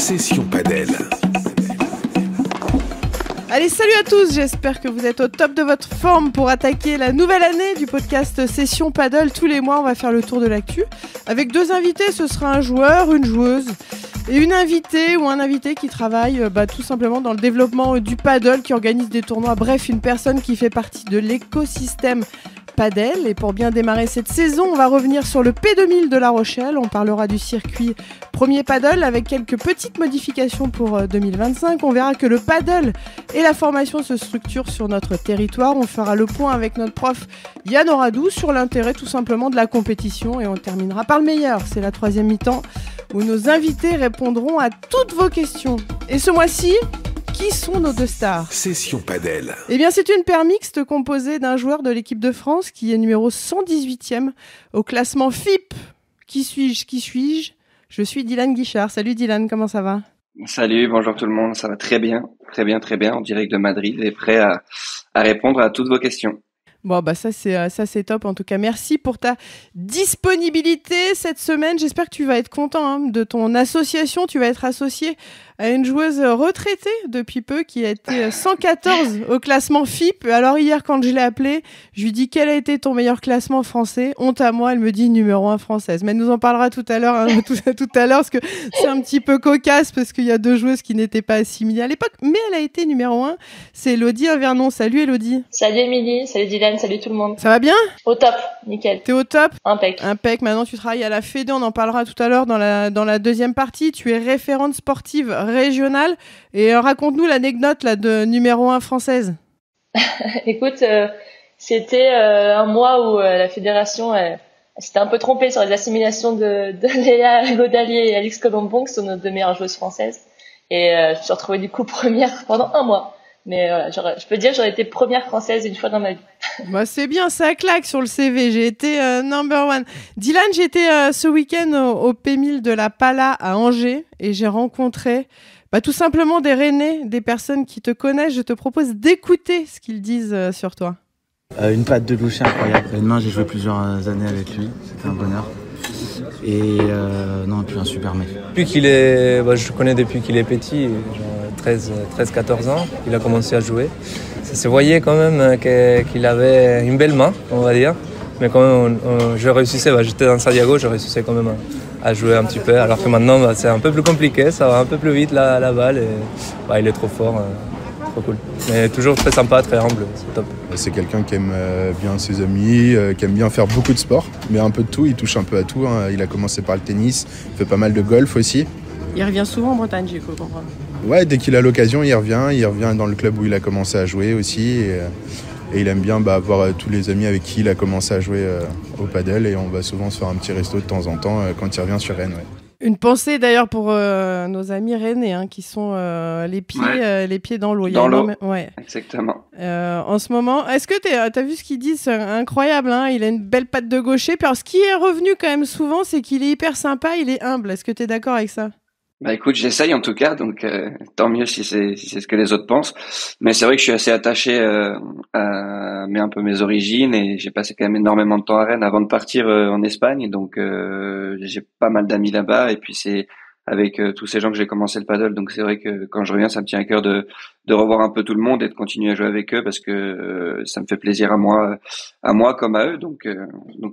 Session Padel. Allez, salut à tous, j'espère que vous êtes au top de votre forme pour attaquer la nouvelle année du podcast Session Padel. Tous les mois, on va faire le tour de l'actu. Avec deux invités, ce sera un joueur, une joueuse et une invitée ou un invité qui travaille tout simplement dans le développement du paddle, qui organise des tournois. Bref, une personne qui fait partie de l'écosystème padel. Et pour bien démarrer cette saison, on va revenir sur le P2000 de La Rochelle. On parlera du circuit premier paddle avec quelques petites modifications pour 2025. On verra que le paddle et la formation se structurent sur notre territoire. On fera le point avec notre prof Yann Oradou sur l'intérêt tout simplement de la compétition. Et on terminera par le meilleur. C'est la troisième mi-temps où nos invités répondront à toutes vos questions. Et ce mois-ci, qui sont nos deux stars ? Session Padel. Eh bien, c'est une paire mixte composée d'un joueur de l'équipe de France qui est numéro 118e au classement FIP. Qui suis-je ? Je suis Dylan Guichard. Salut Dylan, comment ça va ? Salut, bonjour tout le monde, ça va très bien, en direct de Madrid et prêt à répondre à toutes vos questions. Bon, ça c'est top. En tout cas, merci pour ta disponibilité cette semaine. J'espère que tu vas être content de ton association. Tu vas être associé à une joueuse retraitée depuis peu qui a été 114 au classement FIP. Alors hier, quand je l'ai appelée, je lui dis quel a été ton meilleur classement français. Honte à moi, elle me dit numéro 1 française. Mais elle nous en parlera tout à l'heure, tout à l'heure, parce que c'est un petit peu cocasse parce qu'il y a deux joueuses qui n'étaient pas assimilées à l'époque. Mais elle a été numéro 1. C'est Elodie Avernon. Salut Elodie. Salut Émilie, salut Dylan, salut tout le monde. Ça va bien ? Au top, nickel. T'es au top ? Impec. Maintenant, tu travailles à la Fédé, on en parlera tout à l'heure dans la deuxième partie. Tu es référente sportive régionale. Et raconte-nous l'anecdote là, de numéro 1 française. Écoute, c'était un mois où la fédération s'était un peu trompée sur les assimilations de Léa Godalier et Alix Colombon, qui sont nos deux meilleures joueuses françaises. Et je me suis retrouvée du coup première pendant un mois. Mais voilà, je peux dire que j'aurais été première française une fois dans ma vie. C'est bien, ça claque sur le CV. J'ai été number one. Dylan, j'étais ce week-end au P1000 de la Pala à Angers et j'ai rencontré tout simplement des Rennais, des personnes qui te connaissent. Je te propose d'écouter ce qu'ils disent sur toi. Une patte de loucher incroyable. Demain, j'ai joué plusieurs années avec lui. C'était un bonheur. Et puis un super mec. Je connais depuis qu'il est petit, genre 13-14 ans, il a commencé à jouer. Ça se voyait quand même qu'il avait une belle main, on va dire. Mais quand même, je réussissais, j'étais dans Santiago, je réussissais quand même à jouer un petit peu. Alors que maintenant, c'est un peu plus compliqué, ça va un peu plus vite la balle. Et, il est trop fort, trop cool. Mais toujours très sympa, très humble, c'est top. C'est quelqu'un qui aime bien ses amis, qui aime bien faire beaucoup de sport, mais un peu de tout, il touche un peu à tout. Il a commencé par le tennis, il fait pas mal de golf aussi. Il revient souvent en Bretagne, j'ai cru comprendre. Ouais, dès qu'il a l'occasion, il revient dans le club où il a commencé à jouer aussi. Et il aime bien voir tous les amis avec qui il a commencé à jouer au paddle. Et on va souvent se faire un petit resto de temps en temps quand il revient sur Rennes. Ouais. Une pensée d'ailleurs pour nos amis rennais qui sont les pieds dans l'eau. Dans l'eau, ouais. Exactement. En ce moment, est-ce que t'as vu ce qu'ils disent ? C'est incroyable, il a une belle patte de gaucher. Puis alors, ce qui est revenu quand même souvent, c'est qu'il est hyper sympa, il est humble. Est-ce que t'es d'accord avec ça ? Écoute, j'essaye en tout cas, donc tant mieux si c'est ce que les autres pensent. Mais c'est vrai que je suis assez attaché à un peu mes origines et j'ai passé quand même énormément de temps à Rennes avant de partir en Espagne. Donc j'ai pas mal d'amis là-bas et puis c'est avec tous ces gens que j'ai commencé le paddle. Donc c'est vrai que quand je reviens, ça me tient à cœur de revoir un peu tout le monde et de continuer à jouer avec eux parce que ça me fait plaisir à moi comme à eux. Donc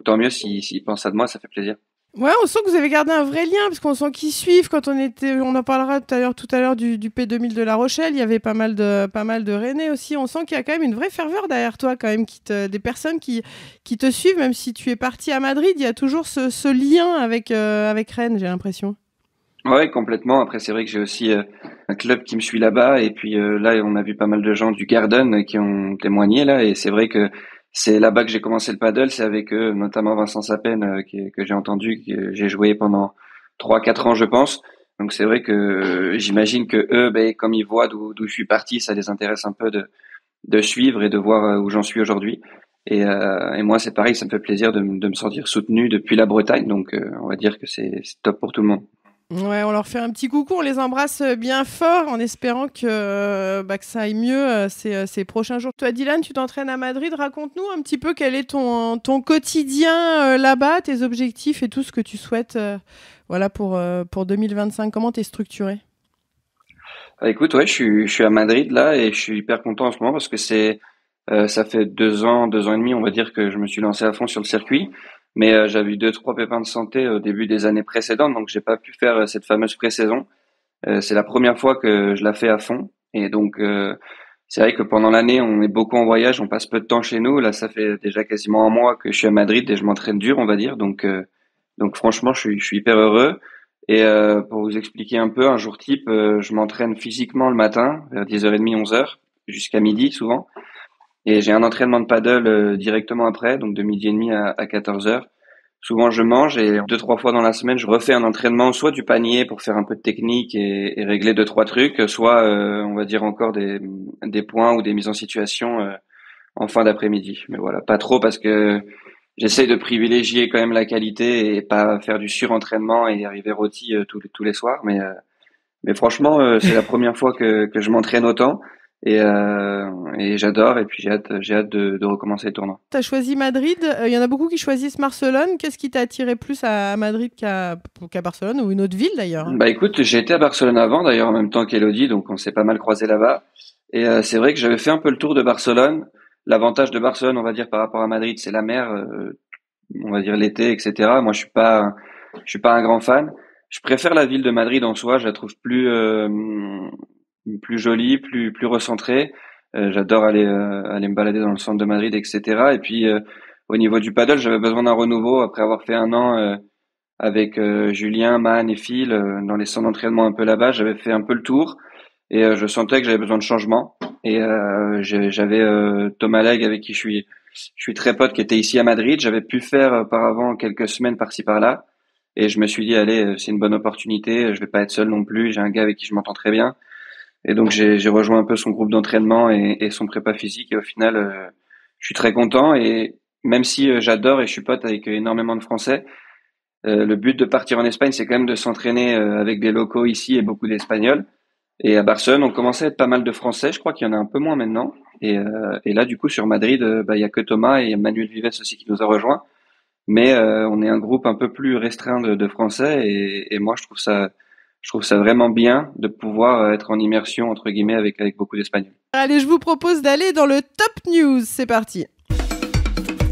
tant mieux s'ils pensent ça de moi, ça fait plaisir. Ouais, on sent que vous avez gardé un vrai lien, parce qu'on sent qu'ils suivent. Quand on en parlera tout à l'heure du P2000 de La Rochelle, il y avait pas mal de Rennais aussi. On sent qu'il y a quand même une vraie ferveur derrière toi, quand même, des personnes qui te suivent, même si tu es parti à Madrid, il y a toujours ce lien avec Rennes, j'ai l'impression. Ouais, complètement. Après, c'est vrai que j'ai aussi un club qui me suit là-bas, et puis là, on a vu pas mal de gens du Garden qui ont témoigné là, et c'est vrai que c'est là-bas que j'ai commencé le paddle, c'est avec eux, notamment Vincent Sapen, que j'ai entendu, que j'ai joué pendant 3-4 ans, je pense. Donc c'est vrai que j'imagine que eux, comme ils voient d'où je suis parti, ça les intéresse un peu de suivre et de voir où j'en suis aujourd'hui. Et moi, c'est pareil, ça me fait plaisir de me sentir soutenu depuis la Bretagne. Donc on va dire que c'est top pour tout le monde. Ouais, on leur fait un petit coucou, on les embrasse bien fort en espérant que ça aille mieux ces prochains jours. Toi, Dylan, tu t'entraînes à Madrid. Raconte-nous un petit peu quel est ton quotidien là-bas, tes objectifs et tout ce que tu souhaites pour 2025. Comment t'es structuré ? Écoute, ouais, je suis à Madrid là et je suis hyper content en ce moment parce que ça fait 2 ans et demi, on va dire, que je me suis lancé à fond sur le circuit. Mais j'avais eu 2, 3 pépins de santé au début des années précédentes, donc j'ai pas pu faire cette fameuse pré-saison. C'est la première fois que je la fais à fond. Et donc, c'est vrai que pendant l'année, on est beaucoup en voyage, on passe peu de temps chez nous. Là, ça fait déjà quasiment un mois que je suis à Madrid et je m'entraîne dur, on va dire. Donc franchement, je suis hyper heureux. Et pour vous expliquer un peu, un jour type, je m'entraîne physiquement le matin, vers 10h30, 11h, jusqu'à midi souvent. Et j'ai un entraînement de paddle directement après, donc de midi et demi à 14h. Souvent, je mange et 2, 3 fois dans la semaine, je refais un entraînement, soit du panier pour faire un peu de technique et régler 2, 3 trucs, soit, on va dire encore des points ou des mises en situation en fin d'après-midi. Mais voilà, pas trop parce que j'essaye de privilégier quand même la qualité et pas faire du surentraînement et arriver rôti tous les soirs. Mais franchement, c'est la première fois que je m'entraîne autant. Et j'adore et puis j'ai hâte de recommencer le tournoi. Tu as choisi Madrid, il y en a beaucoup qui choisissent Barcelone. Qu'est-ce qui t'a attiré plus à Madrid qu'à Barcelone ou une autre ville d'ailleurs? Bah écoute, j'ai été à Barcelone avant d'ailleurs en même temps qu'Elodie, donc on s'est pas mal croisés là-bas. Et c'est vrai que j'avais fait un peu le tour de Barcelone. L'avantage de Barcelone, on va dire par rapport à Madrid, c'est la mer, on va dire l'été, etc. Moi je suis pas un grand fan. Je préfère la ville de Madrid en soi, je la trouve plus jolie, plus recentrée. J'adore aller me balader dans le centre de Madrid, etc. Et puis au niveau du paddle, j'avais besoin d'un renouveau après avoir fait un an avec Julien, Man et Phil dans les centres d'entraînement un peu là-bas. J'avais fait un peu le tour et je sentais que j'avais besoin de changement. Et j'avais Thomas Legge avec qui je suis très pote, qui était ici à Madrid. J'avais pu faire auparavant quelques semaines par-ci par-là. Et je me suis dit, allez, c'est une bonne opportunité. Je vais pas être seul non plus. J'ai un gars avec qui je m'entends très bien. Et donc j'ai rejoint un peu son groupe d'entraînement et son prépa physique. Et au final, je suis très content. Et même si j'adore et je suis pote avec énormément de Français, le but de partir en Espagne, c'est quand même de s'entraîner avec des locaux ici et beaucoup d'Espagnols. Et à Barcelone, on commençait à être pas mal de Français. Je crois qu'il y en a un peu moins maintenant. Et là, du coup, sur Madrid, il y a que Thomas et Manuel Vives aussi qui nous a rejoints. Mais on est un groupe un peu plus restreint de Français. Et moi, je trouve ça vraiment bien de pouvoir être en immersion, entre guillemets, avec beaucoup d'Espagnols. Allez, je vous propose d'aller dans le Top News. C'est parti.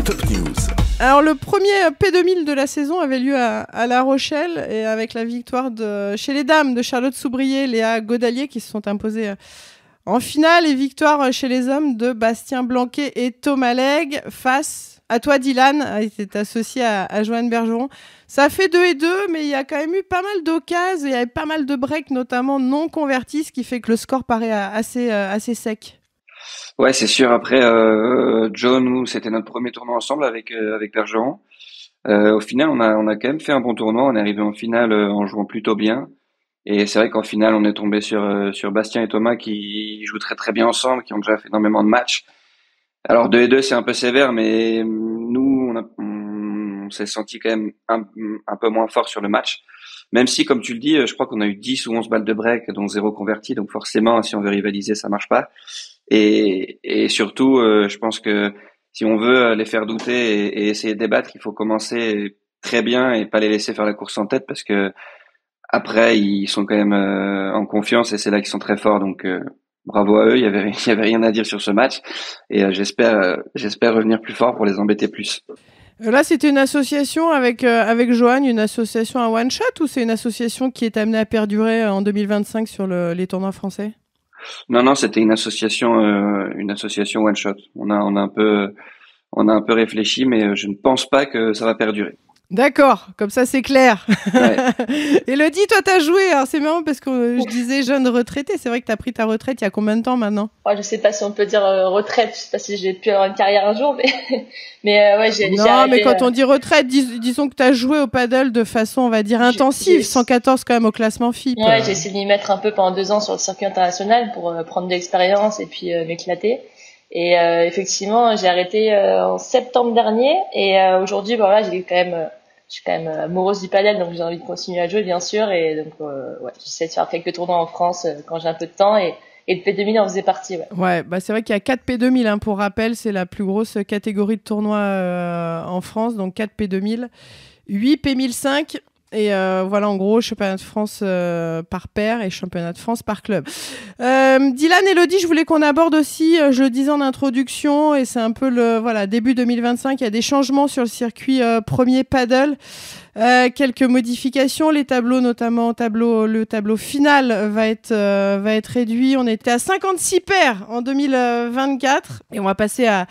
Top News. Alors, le premier P2000 de la saison avait lieu à La Rochelle et avec la victoire chez les dames de Charlotte Soubrier, Léa Godalier qui se sont imposées en finale et victoire chez les hommes de Bastien Blanquet et Thomas Legge face à toi, Dylan, qui est associé à Joanne Bergeron. Ça a fait 2-2, mais il y a quand même eu pas mal d'occasions. Il y avait pas mal de breaks, notamment non convertis, ce qui fait que le score paraît assez sec. Ouais, c'est sûr. Après, Joe, nous, c'était notre premier tournoi ensemble avec Bergeron. Au final, on a quand même fait un bon tournoi. On est arrivé en finale en jouant plutôt bien. Et c'est vrai qu'en finale, on est tombé sur Bastien et Thomas qui jouent très très bien ensemble, qui ont déjà fait énormément de matchs. Alors 2-2, c'est un peu sévère, mais nous, on s'est senti quand même un peu moins fort sur le match. Même si, comme tu le dis, je crois qu'on a eu 10 ou 11 balles de break, dont 0 converti. Donc forcément, si on veut rivaliser, ça marche pas. Et surtout, je pense que si on veut les faire douter et essayer de débattre, il faut commencer très bien et pas les laisser faire la course en tête parce que après, ils sont quand même en confiance et c'est là qu'ils sont très forts. Donc bravo à eux, il y avait rien à dire sur ce match et j'espère revenir plus fort pour les embêter plus. Là, c'était une association avec Joanne, une association à one shot ou c'est une association qui est amenée à perdurer en 2025 sur les tournois français? Non, c'était une association one shot. On a un peu réfléchi, mais je ne pense pas que ça va perdurer. D'accord, comme ça c'est clair. Ouais. Élodie, toi t'as joué, alors c'est marrant parce que je disais jeune retraité, c'est vrai que t'as pris ta retraite il y a combien de temps maintenant? Je sais pas si on peut dire retraite, je sais pas si j'ai pu avoir une carrière un jour, mais ouais, j'ai Non, arrêté, mais quand on dit retraite, disons que t'as joué au paddle de façon, on va dire, intensive, 114 quand même au classement FIP. Ouais, j'ai essayé de m'y mettre un peu pendant 2 ans sur le circuit international pour prendre de l'expérience et puis m'éclater. Et effectivement, j'ai arrêté en septembre dernier et aujourd'hui, voilà, je suis quand même amoureuse du paddle, donc j'ai envie de continuer à jouer bien sûr et donc ouais, j'essaie de faire quelques tournois en France quand j'ai un peu de temps et le P2000 en faisait partie. Ouais, bah c'est vrai qu'il y a 4 P2000 hein, pour rappel, c'est la plus grosse catégorie de tournois en France, donc 4 P2000, 8 P1005. Et voilà, en gros, championnat de France par paire et championnat de France par club. Dylan, Elodie, je voulais qu'on aborde aussi, je le disais en introduction, et c'est un peu début 2025, il y a des changements sur le circuit premier paddle. Quelques modifications, les tableaux, notamment le tableau final va être réduit. On était à 56 paires en 2024 et on va passer à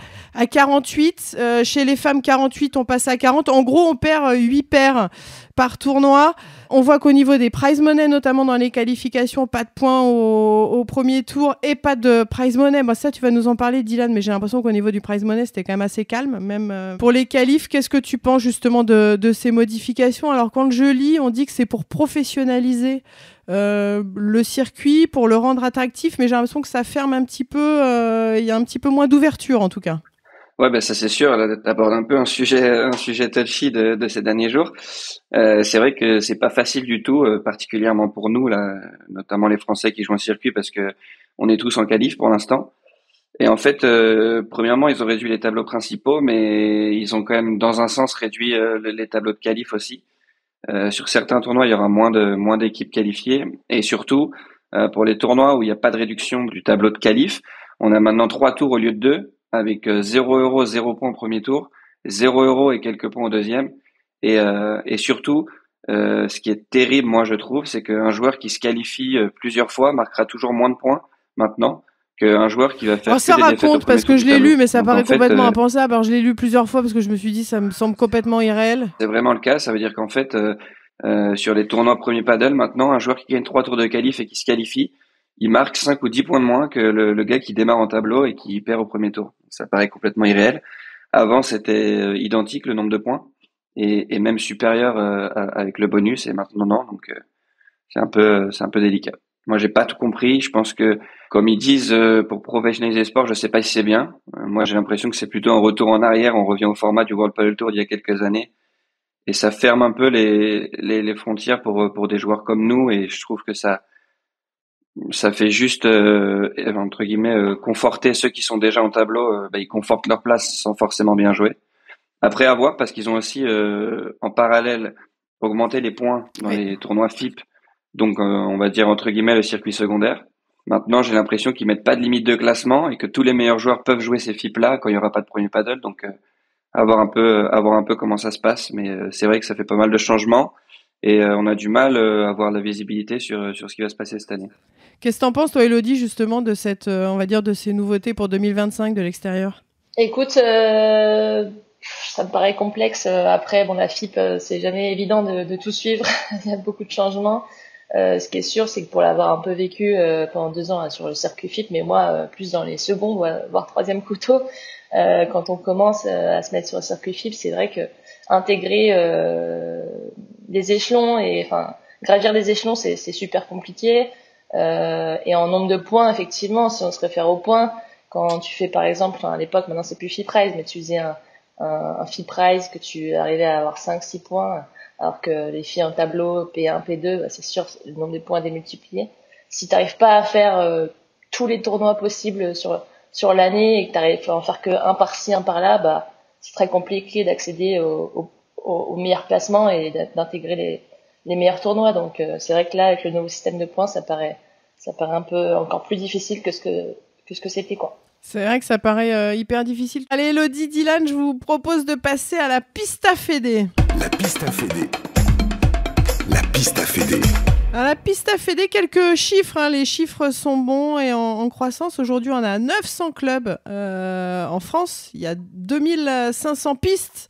48. Chez les femmes, 48, on passe à 40. En gros, on perd 8 paires par tournoi. On voit qu'au niveau des prize money, notamment dans les qualifications, pas de points au premier tour et pas de prize money. Bon, ça, tu vas nous en parler, Dylan, mais j'ai l'impression qu'au niveau du prize money, c'était quand même assez calme. Même pour les qualifs, qu'est-ce que tu penses justement de ces modifications? Alors, quand je lis, on dit que c'est pour professionnaliser le circuit, pour le rendre attractif, mais j'ai l'impression que ça ferme un petit peu. Il y a un petit peu moins d'ouverture, en tout cas. Ouais, ben ça c'est sûr. Là, t'abordes un peu un sujet touchy de ces derniers jours. C'est vrai que c'est pas facile du tout, particulièrement pour nous là, notamment les Français qui jouent en circuit, parce que on est tous en qualif pour l'instant. Et en fait, premièrement, ils ont réduit les tableaux principaux, mais ils ont quand même, dans un sens, réduit les tableaux de qualif aussi. Sur certains tournois, il y aura moins d'équipes qualifiées, et surtout pour les tournois où il n'y a pas de réduction du tableau de qualif, on a maintenant 3 tours au lieu de 2. Avec 0 €, 0 points au premier tour, 0 € et quelques points au deuxième. Et surtout, ce qui est terrible, moi, je trouve, c'est qu'un joueur qui se qualifie plusieurs fois marquera toujours moins de points maintenant qu'un joueur qui va faire ça que des défaites au raconte, premier parce tour que du je l'ai tableau. lu, mais ça Donc, paraît en fait, complètement impensable. Alors, je l'ai lu plusieurs fois parce que je me suis dit, ça me semble complètement irréel. c'est vraiment le cas. Ça veut dire qu'en fait, sur les tournois premier paddle, maintenant, un joueur qui gagne 3 tours de qualif et qui se qualifie, il marque 5 ou 10 points de moins que le gars qui démarre en tableau et qui perd au premier tour. Ça paraît complètement irréel. Avant, c'était identique le nombre de points et même supérieur avec le bonus, et maintenant non. Donc c'est un peu délicat. Moi, j'ai pas tout compris. Je pense que, comme ils disent, pour professionnaliser le sport, je sais pas si c'est bien. Moi, j'ai l'impression que c'est plutôt un retour en arrière. On revient au format du World Padel Tour d'il y a quelques années. Et ça ferme un peu les frontières pour des joueurs comme nous. Et je trouve que ça fait juste entre guillemets conforter ceux qui sont déjà en tableau. Ils confortent leur place sans forcément bien jouer. Après, à voir, parce qu'ils ont aussi en parallèle augmenté les points dans les tournois FIP, donc on va dire entre guillemets le circuit secondaire. Maintenant, j'ai l'impression qu'ils mettent pas de limite de classement et que tous les meilleurs joueurs peuvent jouer ces FIP là quand il y aura pas de premier paddle. Donc à voir un peu comment ça se passe, mais c'est vrai que ça fait pas mal de changements et on a du mal à avoir la visibilité sur ce qui va se passer cette année. Qu'est-ce que t'en penses, toi, Elodie, justement, de cette, on va dire, de ces nouveautés pour 2025 de l'extérieur? Écoute, ça me paraît complexe. Après, bon, la FIP, c'est jamais évident de tout suivre. Il y a beaucoup de changements. Ce qui est sûr, c'est que pour l'avoir un peu vécu pendant 2 ans sur le circuit FIP, mais moi, plus dans les secondes, voire troisième couteau, quand on commence à se mettre sur le circuit FIP, c'est vrai que intégrer des échelons et enfin gravir des échelons, c'est super compliqué. Et en nombre de points, effectivement, si on se réfère aux points, quand tu fais par exemple, à l'époque, maintenant c'est plus FIPRISE, mais tu faisais un FIPRISE que tu arrivais à avoir 5-6 points, alors que les filles en tableau P1, P2, c'est sûr, le nombre de points est démultiplié. Si t'arrives pas à faire tous les tournois possibles sur l'année et que t'arrives à en faire que un par-ci, un par-là, c'est très compliqué d'accéder au meilleur classement et d'intégrer les meilleurs tournois. Donc c'est vrai que là, avec le nouveau système de points, ça paraît un peu encore plus difficile que ce que c'était, quoi. C'est vrai que ça paraît hyper difficile. Allez, Elodie, Dylan, je vous propose de passer à la Pista Fédé. La Pista Fédé. La Pista Fédé. Alors, la Pista Fédé, quelques chiffres. Les chiffres sont bons et en croissance. Aujourd'hui, on a 900 clubs en France. Il y a 2500 pistes.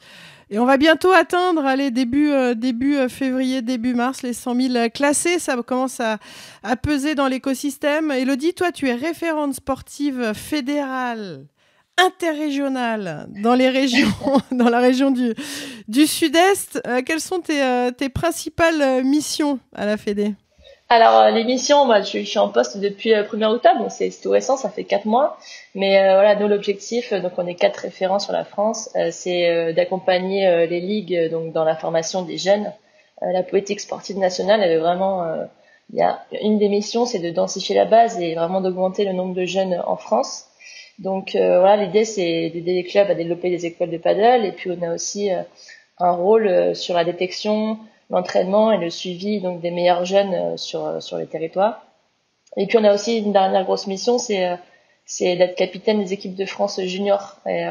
Et on va bientôt atteindre, début février, début mars, les 100 000 classés. Ça commence à peser dans l'écosystème. Elodie, toi, tu es référente sportive fédérale, interrégionale dans les régions, dans la région du Sud-Est. Quelles sont tes principales missions à la Fédé ? Alors les missions, moi je suis en poste depuis le 1er octobre, donc c'est tout récent, ça fait 4 mois. Mais voilà, nous l'objectif, donc on est 4 référents sur la France, c'est d'accompagner les ligues donc dans la formation des jeunes. La politique sportive nationale, elle est vraiment, il y a une des missions, c'est de densifier la base et vraiment d'augmenter le nombre de jeunes en France. Donc voilà, l'idée c'est d'aider les clubs à développer des écoles de paddle et puis on a aussi un rôle sur la détection l'entraînement et le suivi donc des meilleurs jeunes sur les territoires. Et puis on a aussi une dernière grosse mission, c'est d'être capitaine des équipes de France junior. Et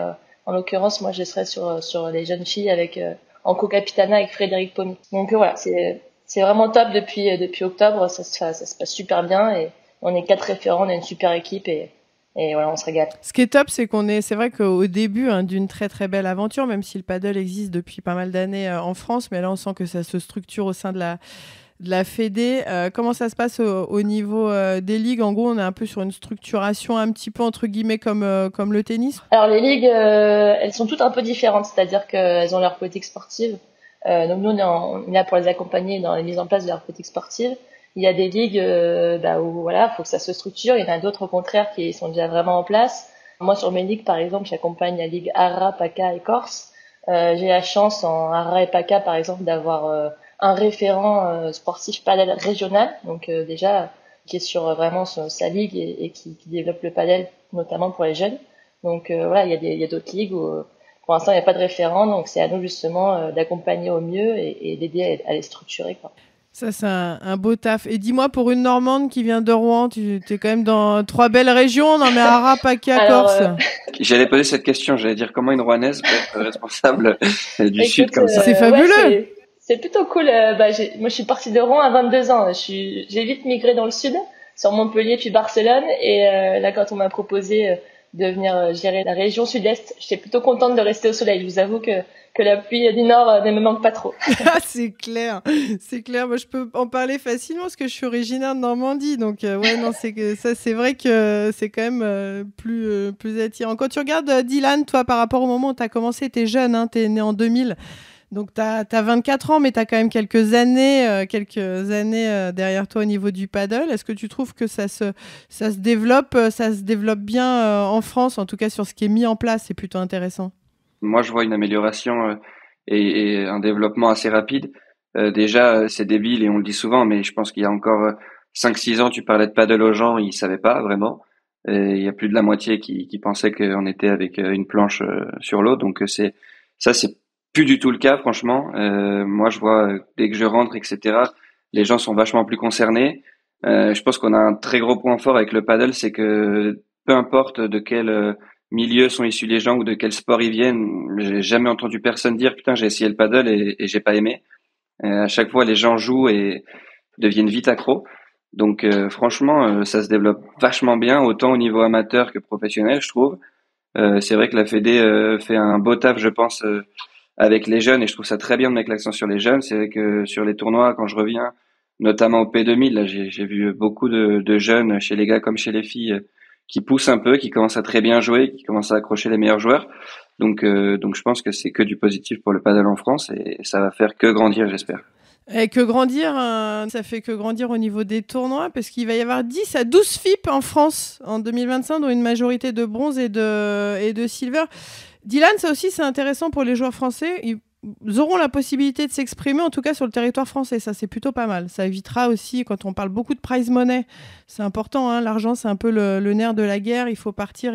en l'occurrence, moi, je serai sur les jeunes filles avec en co-capitana avec Frédéric Pommy. Donc voilà, c'est vraiment top depuis octobre. Ça se passe super bien et on est 4 référents, on a une super équipe et voilà, on se régale. Ce qui est top, c'est vrai qu'au début d'une très très belle aventure, même si le paddle existe depuis pas mal d'années en France, mais là on sent que ça se structure au sein de la Fédé. Comment ça se passe au niveau des ligues? En gros, on est un peu sur une structuration un petit peu entre guillemets comme le tennis. Alors les ligues, elles sont toutes un peu différentes, c'est-à-dire qu'elles ont leur politique sportive. Donc nous, on est là pour les accompagner dans la mise en place de leur politique sportive. Il y a des ligues où voilà, faut que ça se structure. Il y en a d'autres au contraire qui sont déjà vraiment en place. Moi, sur mes ligues, par exemple, j'accompagne la ligue ARA, PACA et Corse. J'ai la chance en ARA et PACA, par exemple, d'avoir un référent sportif padel régional, donc déjà qui est sur vraiment sa ligue et qui développe le padel notamment pour les jeunes. Donc voilà, il y a d'autres ligues où pour l'instant il n'y a pas de référent, donc c'est à nous justement d'accompagner au mieux et d'aider à les structurer, quoi. Ça, c'est un beau taf. Et dis-moi, pour une Normande qui vient de Rouen, tu es quand même dans 3 belles régions, non mais Ara, PACA, Corse. J'allais poser cette question, j'allais dire comment une Rouennaise peut être responsable du Sud comme ça. C'est fabuleux. Ouais, c'est plutôt cool. Moi, je suis partie de Rouen à 22 ans. J'ai vite migré dans le Sud, sur Montpellier puis Barcelone. Et là, quand on m'a proposé de venir gérer la région Sud-Est, j'étais plutôt contente de rester au soleil. Je vous avoue que la pluie du Nord ne me manque pas trop. C'est clair. Moi, je peux en parler facilement parce que je suis originaire de Normandie. Donc, ouais, non, c'est vrai que c'est quand même plus attirant. Quand tu regardes Dylan, toi, par rapport au moment où tu as commencé, tu es jeune, hein, tu es né en 2000. Donc, tu as 24 ans, mais tu as quand même quelques années derrière toi au niveau du paddle. Est-ce que tu trouves que ça se développe bien en France, en tout cas sur ce qui est mis en place? C'est plutôt intéressant. Moi, je vois une amélioration et un développement assez rapide. Déjà, c'est débile et on le dit souvent, mais je pense qu'il y a encore 5-6 ans, tu parlais de paddle aux gens, ils savaient pas vraiment. Et il y a plus de la moitié qui pensaient qu'on était avec une planche sur l'eau. Donc c'est plus du tout le cas, franchement. Moi, je vois dès que je rentre, etc., les gens sont vachement plus concernés. Je pense qu'on a un très gros point fort avec le paddle, c'est que peu importe de quel milieu sont issus les gens ou de quel sport ils viennent, j'ai jamais entendu personne dire putain j'ai essayé le paddle et j'ai pas aimé. À chaque fois, les gens jouent et deviennent vite accros. Donc franchement, ça se développe vachement bien, autant au niveau amateur que professionnel, je trouve. C'est vrai que la Fédé fait un beau taf, je pense. Avec les jeunes, et je trouve ça très bien de mettre l'accent sur les jeunes. C'est vrai que sur les tournois, quand je reviens, notamment au P2000, là, j'ai vu beaucoup de jeunes, chez les gars comme chez les filles, qui poussent un peu, qui commencent à très bien jouer, qui commencent à accrocher les meilleurs joueurs. Donc je pense que c'est que du positif pour le paddle en France, et ça va faire que grandir, j'espère. Et que grandir, ça fait que grandir au niveau des tournois, parce qu'il va y avoir 10 à 12 FIP en France en 2025, dont une majorité de bronze et de silver. Dylan, ça aussi, c'est intéressant pour les joueurs français. Ils auront la possibilité de s'exprimer, en tout cas sur le territoire français. Ça, c'est plutôt pas mal. Ça évitera aussi, quand on parle beaucoup de prize money, c'est important, hein, l'argent, c'est un peu le nerf de la guerre. Il faut partir.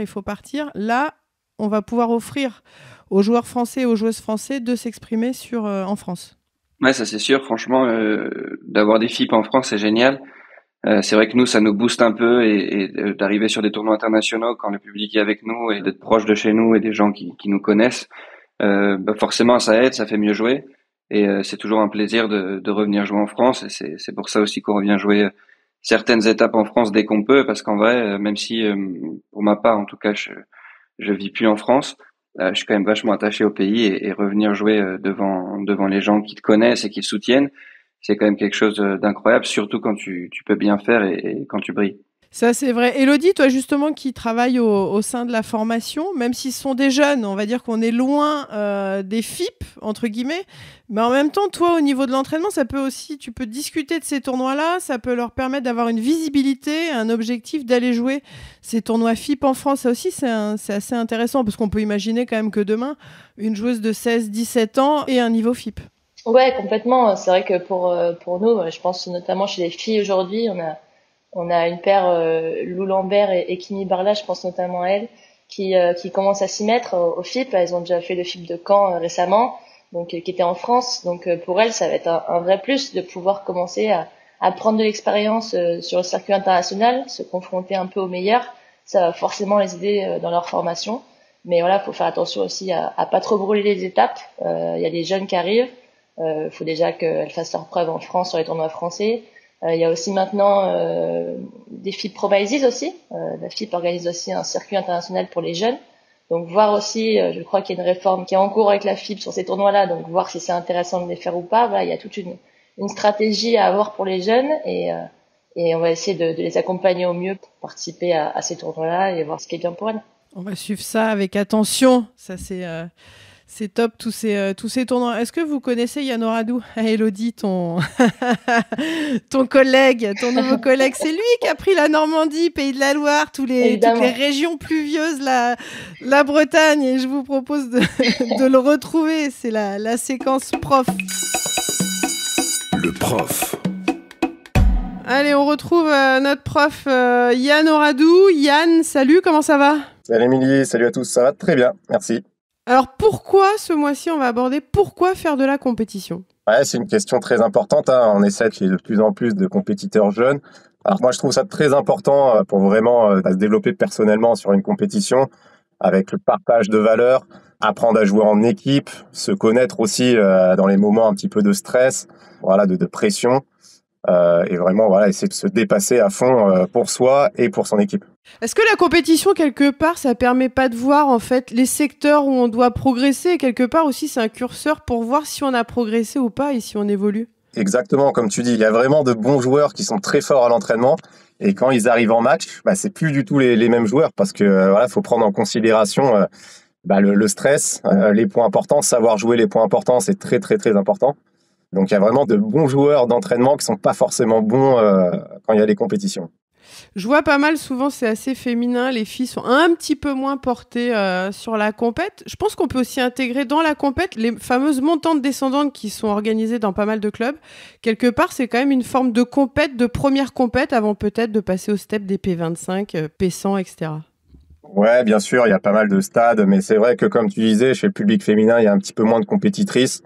Là, on va pouvoir offrir aux joueurs français et aux joueuses français de s'exprimer en France. Ouais, ça c'est sûr. Franchement, d'avoir des FIP en France, c'est génial. C'est vrai que nous, ça nous booste un peu et d'arriver sur des tournois internationaux quand le public est avec nous et d'être proche de chez nous et des gens qui nous connaissent. Forcément, ça aide, ça fait mieux jouer et c'est toujours un plaisir de revenir jouer en France. Et c'est pour ça aussi qu'on revient jouer certaines étapes en France dès qu'on peut, parce qu'en vrai, même si pour ma part, en tout cas, je vis plus en France. Je suis quand même vachement attaché au pays et revenir jouer devant les gens qui te connaissent et qui te soutiennent, c'est quand même quelque chose d'incroyable, surtout quand tu peux bien faire et quand tu brilles. Ça, c'est vrai. Élodie, toi, justement, qui travaille au sein de la formation, même s'ils sont des jeunes, on va dire qu'on est loin des FIP, entre guillemets, mais en même temps, toi, au niveau de l'entraînement, ça peut aussi, tu peux discuter de ces tournois-là, ça peut leur permettre d'avoir une visibilité, un objectif d'aller jouer ces tournois FIP en France. Ça aussi, c'est assez intéressant, parce qu'on peut imaginer quand même que demain, une joueuse de 16-17 ans ait un niveau FIP. Ouais, complètement. C'est vrai que pour nous, je pense notamment chez les filles aujourd'hui, on a une paire Lou Lambert et Kimi Barla, je pense notamment à elle, qui commencent à s'y mettre au FIP. Elles ont déjà fait le FIP de Caen récemment. donc qui était en France. Donc pour elles, ça va être un vrai plus de pouvoir commencer à prendre de l'expérience sur le circuit international, se confronter un peu aux meilleurs. Ça va forcément les aider dans leur formation. Mais voilà, faut faire attention aussi à pas trop brûler les étapes. Il y a des jeunes qui arrivent. Faut déjà qu'elles fassent leurs preuves en France sur les tournois français. Il y a aussi maintenant des FIP Provises aussi. La FIP organise aussi un circuit international pour les jeunes. Donc voir aussi, je crois qu'il y a une réforme qui est en cours avec la FIP sur ces tournois-là. Donc voir si c'est intéressant de les faire ou pas. Voilà, il y a toute une stratégie à avoir pour les jeunes et on va essayer de les accompagner au mieux pour participer à ces tournois-là et voir ce qui est bien pour elles. On va suivre ça avec attention. Ça, c'est top, tous ces tournois. Est-ce que vous connaissez Yann Oradou? Elodie, ton collègue, ton nouveau collègue, c'est lui qui a pris la Normandie, Pays de la Loire, toutes les régions pluvieuses, la Bretagne. Et je vous propose de le retrouver. C'est la séquence prof. Le prof. Allez, on retrouve notre prof Yann Oradou. Yann, salut, comment ça va? Salut Émilie, salut à tous, ça va très bien, merci. Alors pourquoi, ce mois-ci, on va aborder pourquoi faire de la compétition? Ouais, c'est une question très importante, hein. On essaie qu'il y ait de plus en plus de compétiteurs jeunes. Alors moi, je trouve ça très important pour vraiment se développer personnellement sur une compétition, avec le partage de valeurs, apprendre à jouer en équipe, se connaître aussi dans les moments un petit peu de stress, voilà, de pression. Et vraiment voilà, essayer de se dépasser à fond pour soi et pour son équipe. Est-ce que la compétition, quelque part, ça permet pas de voir en fait les secteurs où on doit progresser, et quelque part aussi c'est un curseur pour voir si on a progressé ou pas et si on évolue? Exactement, comme tu dis, il y a vraiment de bons joueurs qui sont très forts à l'entraînement et quand ils arrivent en match, c'est plus du tout les mêmes joueurs parce que voilà, faut prendre en considération le stress, les points importants, savoir jouer les points importants, c'est très très très important. Donc il y a vraiment de bons joueurs d'entraînement qui sont pas forcément bons quand il y a des compétitions. Je vois pas mal, souvent c'est assez féminin, les filles sont un petit peu moins portées sur la compète. Je pense qu'on peut aussi intégrer dans la compète les fameuses montantes descendantes qui sont organisées dans pas mal de clubs. Quelque part, c'est quand même une forme de compète, de première compète avant peut-être de passer au step des P25, P100, etc. Ouais, bien sûr, il y a pas mal de stades, mais c'est vrai que comme tu disais, chez le public féminin, il y a un petit peu moins de compétitrices.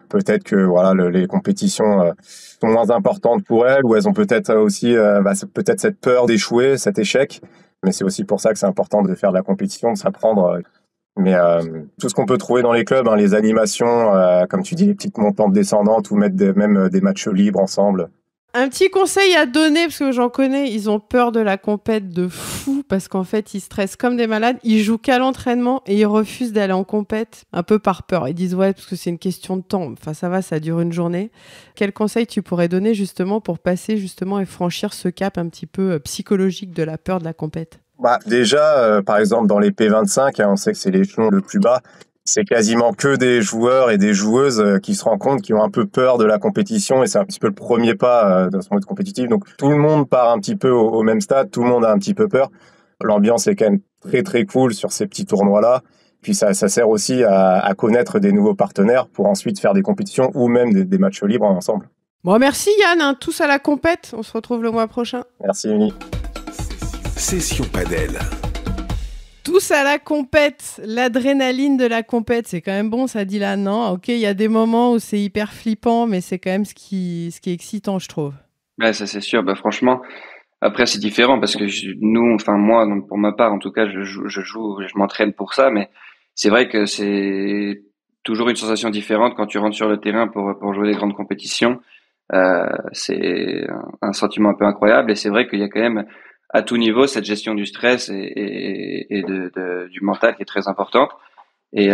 Peut-être que voilà, les compétitions sont moins importantes pour elles, ou elles ont peut-être aussi peut-être cette peur d'échouer, cet échec. Mais c'est aussi pour ça que c'est important de faire de la compétition, de s'apprendre. Mais tout ce qu'on peut trouver dans les clubs, les animations, comme tu dis, les petites montantes descendantes, ou mettre même des matchs libres ensemble. Un petit conseil à donner, parce que j'en connais, ils ont peur de la compète de fou, parce qu'en fait, ils stressent comme des malades, ils jouent qu'à l'entraînement et ils refusent d'aller en compète, un peu par peur. Ils disent, ouais, parce que c'est une question de temps. Enfin, ça va, ça dure une journée. Quel conseil tu pourrais donner justement pour passer justement et franchir ce cap un petit peu psychologique de la peur de la compète? Déjà, par exemple, dans les P25, on sait que c'est l'échelon le plus bas. C'est quasiment que des joueurs et des joueuses qui se rendent compte, qui ont un peu peur de la compétition, et c'est un petit peu le premier pas dans ce mode compétitif. Donc tout le monde part un petit peu au même stade, tout le monde a un petit peu peur. L'ambiance est quand même très très cool sur ces petits tournois-là. Puis ça sert aussi à connaître des nouveaux partenaires pour ensuite faire des compétitions ou même des matchs libres ensemble. Bon, merci Yann, tous à la compète. On se retrouve le mois prochain. Merci Émilie. Session Padel. Tous à la compète, l'adrénaline de la compète, c'est quand même bon, ça dit là, non? Ok, il y a des moments où c'est hyper flippant, mais c'est quand même ce qui est excitant, je trouve. Ouais, ça c'est sûr. Franchement, après c'est différent parce que moi, donc, pour ma part, en tout cas, je m'entraîne pour ça, mais c'est vrai que c'est toujours une sensation différente quand tu rentres sur le terrain pour jouer des grandes compétitions. C'est un sentiment un peu incroyable et c'est vrai qu'il y a quand même à tout niveau cette gestion du stress et du mental qui est très importante. Et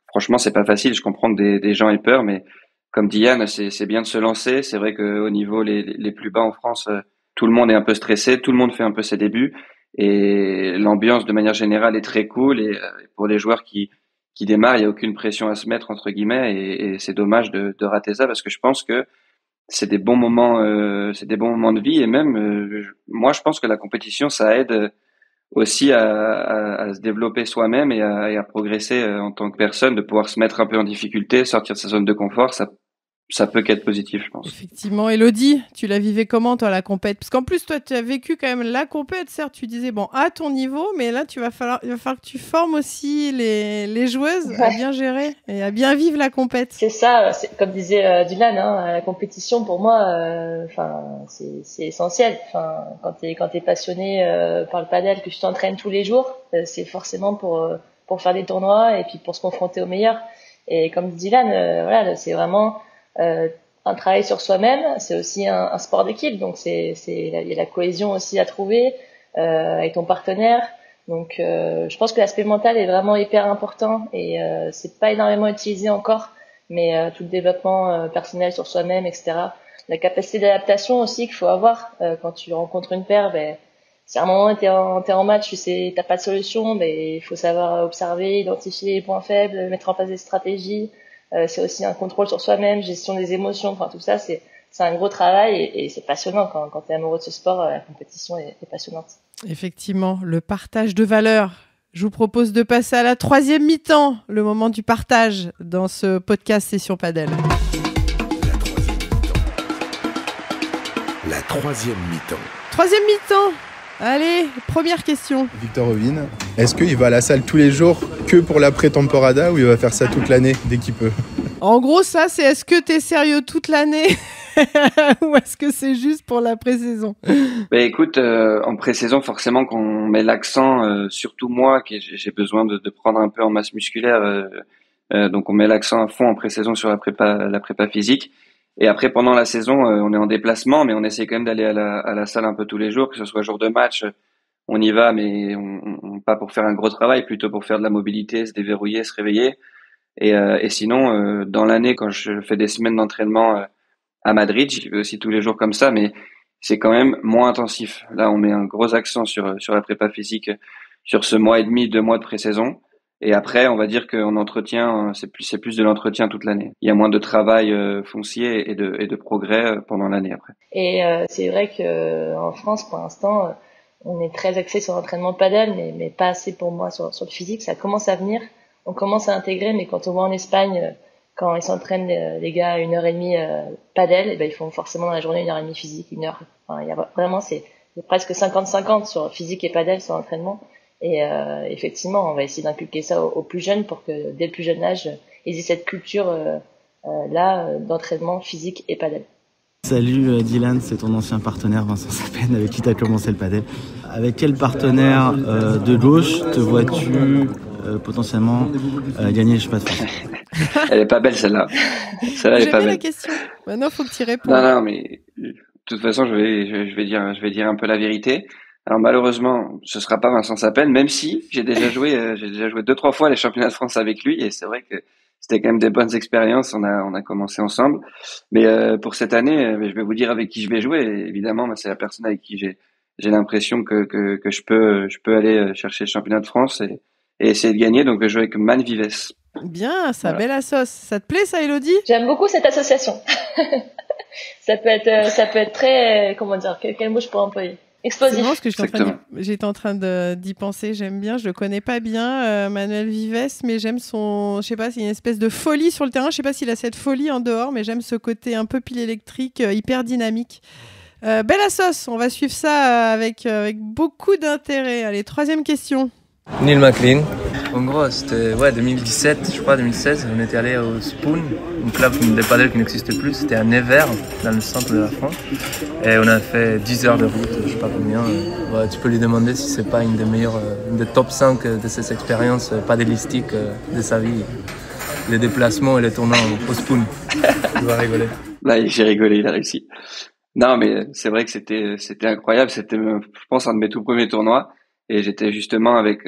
franchement, c'est pas facile. Je comprends que des gens aient peur, mais comme dit Yann, c'est bien de se lancer. C'est vrai qu'au niveau les plus bas en France, tout le monde est un peu stressé, tout le monde fait un peu ses débuts et l'ambiance de manière générale est très cool. Et pour les joueurs qui démarrent, il y a aucune pression à se mettre entre guillemets et c'est dommage de rater ça parce que je pense que c'est des bons moments de vie et même moi je pense que la compétition ça aide aussi à se développer soi-même et à progresser en tant que personne, de pouvoir se mettre un peu en difficulté, sortir de sa zone de confort. ça peut qu'être positif, je pense. Effectivement. Elodie, tu la vivais comment, toi, la compète? Parce qu'en plus, toi, tu as vécu quand même la compète. Certes, tu disais, bon, à ton niveau, mais là, il va falloir que tu formes aussi les joueuses à bien gérer et à bien vivre la compète. C'est ça, comme disait Dylan, la compétition, pour moi, c'est essentiel. Quand t'es passionné par le padel, que tu t'entraînes tous les jours, c'est forcément pour faire des tournois et puis pour se confronter aux meilleurs. Et comme dit Dylan, voilà, c'est vraiment un travail sur soi-même. C'est aussi un sport d'équipe, donc il y a la cohésion aussi à trouver avec ton partenaire. Donc je pense que l'aspect mental est vraiment hyper important et c'est pas énormément utilisé encore, mais tout le développement personnel sur soi-même, etc. La capacité d'adaptation aussi qu'il faut avoir quand tu rencontres une paire. Si à un moment t'es en match, tu sais t'as pas de solution, il faut savoir observer, identifier les points faibles, mettre en place des stratégies. C'est aussi un contrôle sur soi-même, gestion des émotions, tout ça c'est un gros travail et c'est passionnant quand t'es amoureux de ce sport. La compétition est passionnante. Effectivement, le partage de valeurs. Je vous propose de passer à la 3e mi-temps, le moment du partage dans ce podcast Session Padel. La 3e mi-temps. 3e mi-temps. Allez, première question. Victor Ovin, est-ce qu'il va à la salle tous les jours que pour la pré-temporada ou il va faire ça toute l'année dès qu'il peut? En gros, ça, c'est est-ce que t'es sérieux toute l'année ou est-ce que c'est juste pour la pré-saison? Écoute, en pré-saison, forcément qu'on met l'accent, surtout moi, que j'ai besoin de prendre un peu en masse musculaire, donc on met l'accent à fond en pré-saison sur la prépa physique. Et après, pendant la saison, on est en déplacement, mais on essaie quand même d'aller à la salle un peu tous les jours, que ce soit jour de match, on y va, mais on pas pour faire un gros travail, plutôt pour faire de la mobilité, se déverrouiller, se réveiller. Et sinon, dans l'année, quand je fais des semaines d'entraînement à Madrid, j'y vais aussi tous les jours comme ça, mais c'est quand même moins intensif. Là, on met un gros accent sur la prépa physique, sur ce mois et demi, 2 mois de pré-saison. Et après, on va dire qu'en entretien, c'est plus de l'entretien toute l'année. Il y a moins de travail foncier et de progrès pendant l'année après. Et c'est vrai que en France, pour l'instant, on est très axé sur l'entraînement de padel, mais pas assez pour moi sur le physique. Ça commence à venir, on commence à intégrer, mais quand on voit en Espagne, quand ils s'entraînent les gars à 1h30 padel, ils font forcément dans la journée 1h30 physique, 1 heure. Il y a vraiment c'est presque 50-50 sur physique et padel sur l'entraînement. Et effectivement, on va essayer d'inculquer ça aux plus jeunes pour que dès le plus jeune âge, ils aient cette culture d'entraînement physique et padel. Salut Dylan, c'est ton ancien partenaire Vincent Sapène avec qui tu as commencé le padel. Avec quel partenaire de gauche te vois-tu potentiellement gagner le championnat de France? Elle est pas belle celle-là. Celle-là elle est pas belle. La question. Maintenant, faut que tu répondes. Non, mais de toute façon, je vais dire un peu la vérité. Alors malheureusement, ce sera pas Vincent Sapène, même si j'ai déjà joué 2-3 fois les championnats de France avec lui et c'est vrai que c'était quand même des bonnes expériences. On a commencé ensemble, mais pour cette année, je vais vous dire avec qui je vais jouer. Et évidemment, c'est la personne avec qui j'ai l'impression que je peux aller chercher le championnat de France et essayer de gagner. Donc je vais jouer avec Man Vives. Bien, ça belle à sauce. Ça te plaît ça, Elodie? J'aime beaucoup cette association. ça peut être très quel mot je pourrais employer? Explosif. C'est bon, ce que j'étais en train d'y penser. J'aime bien. Je le connais pas bien, Manuel Vives, mais j'aime son. Je sais pas, c'est une espèce de folie sur le terrain. Je sais pas s'il a cette folie en dehors, mais j'aime ce côté un peu pile électrique, hyper dynamique. Belle à sauce. On va suivre ça avec beaucoup d'intérêt. Allez, 3e question. Neil McLean. En gros, c'était 2017, je crois, 2016. On était allé au Spoon, un club de padel qui n'existe plus. C'était à Nevers, dans le centre de la France. Et on a fait 10 heures de route, je sais pas combien. Tu peux lui demander si c'est pas une des top 5 de ses expériences padelistiques de sa vie. Les déplacements et les tournois au Spoon. Tu vas rigoler. Là, j'ai rigolé, il a réussi. Non, mais c'est vrai que c'était incroyable. C'était, je pense, un de mes tout premiers tournois. Et j'étais justement avec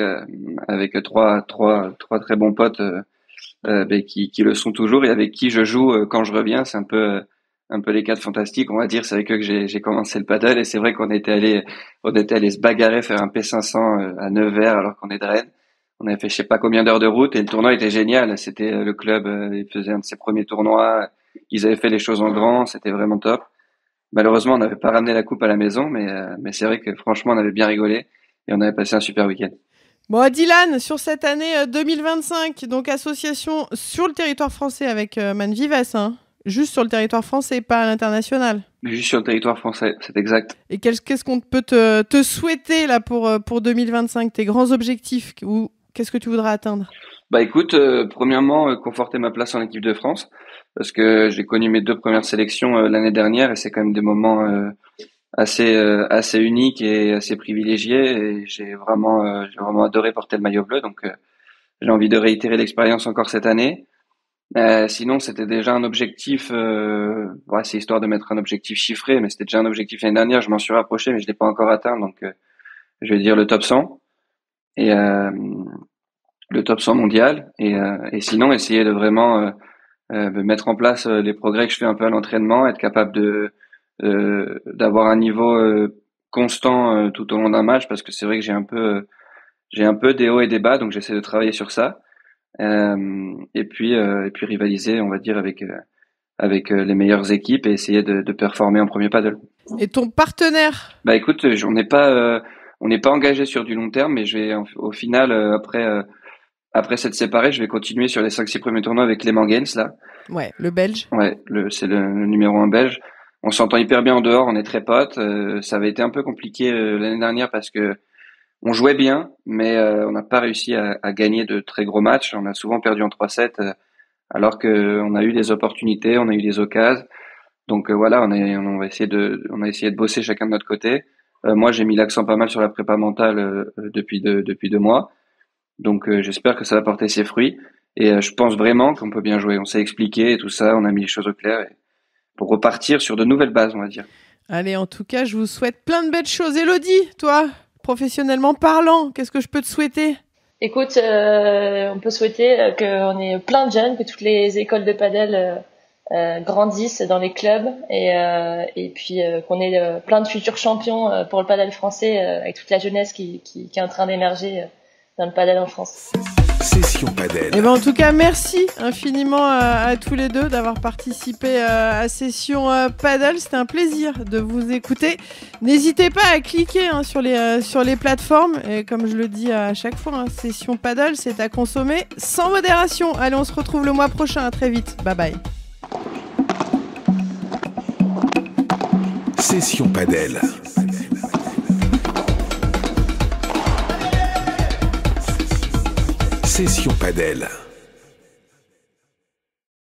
trois très bons potes qui le sont toujours et avec qui je joue quand je reviens. C'est un peu les 4 fantastiques, on va dire. C'est avec eux que j'ai commencé le paddle et c'est vrai qu'on était allé se bagarrer, faire un P500 à Nevers alors qu'on est de Rennes. On avait fait je sais pas combien d'heures de route et le tournoi était génial. C'était le club, il faisait un de ses premiers tournois. Ils avaient fait les choses en grand, c'était vraiment top. Malheureusement, on n'avait pas ramené la coupe à la maison, mais c'est vrai que franchement, on avait bien rigolé. Et on avait passé un super week-end. Bon, Dylan, sur cette année 2025, donc association sur le territoire français avec Man Vives, hein. Juste sur le territoire français, pas à l'international. Juste sur le territoire français, c'est exact. Et qu'est-ce qu'on peut te souhaiter là pour 2025, tes grands objectifs, ou qu'est-ce que tu voudras atteindre? Bah écoute, premièrement, conforter ma place en équipe de France, parce que j'ai connu mes 2 premières sélections l'année dernière et c'est quand même des moments assez uniques et assez privilégiés. Et j'ai vraiment adoré porter le maillot bleu, donc j'ai envie de réitérer l'expérience encore cette année. Sinon, c'était déjà un objectif, c'est histoire de mettre un objectif chiffré, mais c'était déjà un objectif l'année dernière. Je m'en suis rapproché, mais je l'ai pas encore atteint, donc je vais dire le top 100 et le top 100 mondial. Et sinon, essayer de vraiment mettre en place les progrès que je fais un peu à l'entraînement, être capable d'avoir un niveau constant tout au long d'un match, parce que c'est vrai que j'ai un peu des hauts et des bas, donc j'essaie de travailler sur ça. Et puis rivaliser, on va dire, avec les meilleures équipes et essayer de performer en premier paddle. Et ton partenaire? Bah écoute, on n'est pas engagé sur du long terme, mais je vais au final après s'être séparé, je vais continuer sur les 5-6 premiers tournois avec Clément Gaines là. Ouais, le Belge. Ouais, c'est le numéro 1 belge. On s'entend hyper bien en dehors, on est très potes. Ça avait été un peu compliqué l'année dernière parce que on jouait bien, mais on n'a pas réussi à gagner de très gros matchs. On a souvent perdu en 3-7, alors que on a eu des opportunités, on a eu des occasions. Donc voilà, on a essayé de bosser chacun de notre côté. Moi, j'ai mis l'accent pas mal sur la prépa mentale depuis 2 mois. Donc j'espère que ça va porter ses fruits. Et je pense vraiment qu'on peut bien jouer. On s'est expliqué et tout ça, on a mis les choses au clair pour repartir sur de nouvelles bases, on va dire. Allez, en tout cas, je vous souhaite plein de belles choses. Élodie, toi, professionnellement parlant, qu'est-ce que je peux te souhaiter? Écoute, on peut souhaiter qu'on ait plein de jeunes, que toutes les écoles de paddle grandissent dans les clubs et puis qu'on ait plein de futurs champions pour le paddle français avec toute la jeunesse qui est en train d'émerger dans le paddle en France. Session Padel. Et ben en tout cas, merci infiniment à tous les deux d'avoir participé à Session Padel. C'était un plaisir de vous écouter. N'hésitez pas à cliquer sur les plateformes. Et comme je le dis à chaque fois, Session Padel, c'est à consommer sans modération. Allez, on se retrouve le mois prochain. À très vite. Bye bye. Session Padel. Session Padel.